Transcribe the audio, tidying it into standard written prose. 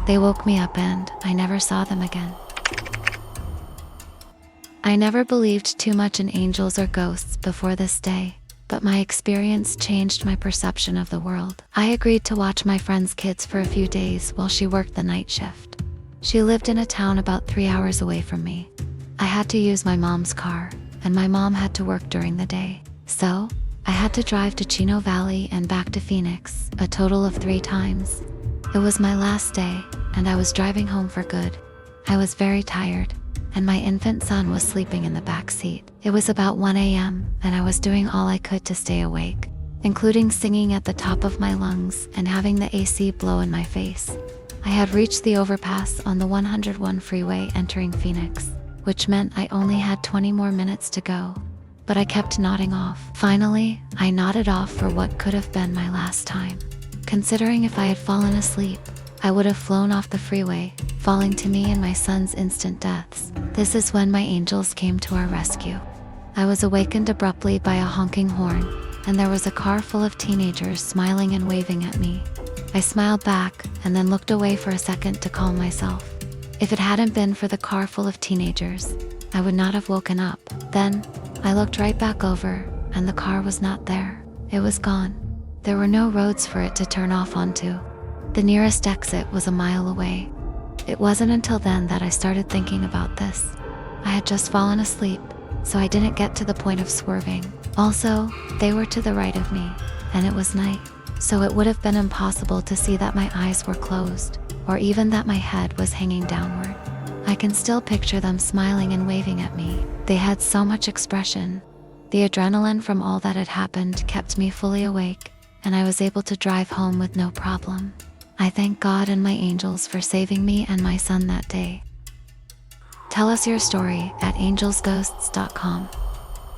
They woke me up and I never saw them again. I never believed too much in angels or ghosts before this day, but my experience changed my perception of the world. I agreed to watch my friend's kids for a few days while she worked the night shift. She lived in a town about 3 hours away from me. I had to use my mom's car, and my mom had to work during the day. So, I had to drive to Chino Valley and back to Phoenix, a total of 3 times. It was my last day, and I was driving home for good. I was very tired, and my infant son was sleeping in the back seat. It was about 1 a.m., and I was doing all I could to stay awake, including singing at the top of my lungs and having the AC blow in my face. I had reached the overpass on the 101 freeway entering Phoenix, which meant I only had 20 more minutes to go. But I kept nodding off. Finally, I nodded off for what could have been my last time. Considering if I had fallen asleep, I would have flown off the freeway, falling to me and my son's instant deaths. This is when my angels came to our rescue. I was awakened abruptly by a honking horn, and there was a car full of teenagers smiling and waving at me. I smiled back and then looked away for a second to calm myself. If it hadn't been for the car full of teenagers, I would not have woken up. Then, I looked right back over, and the car was not there. It was gone. There were no roads for it to turn off onto. The nearest exit was a mile away. It wasn't until then that I started thinking about this. I had just fallen asleep, so I didn't get to the point of swerving. Also, they were to the right of me, and it was night, so it would have been impossible to see that my eyes were closed, or even that my head was hanging downward. I can still picture them smiling and waving at me. They had so much expression. The adrenaline from all that had happened kept me fully awake, and I was able to drive home with no problem. I thank God and my angels for saving me and my son that day. Tell us your story at angelsghosts.com.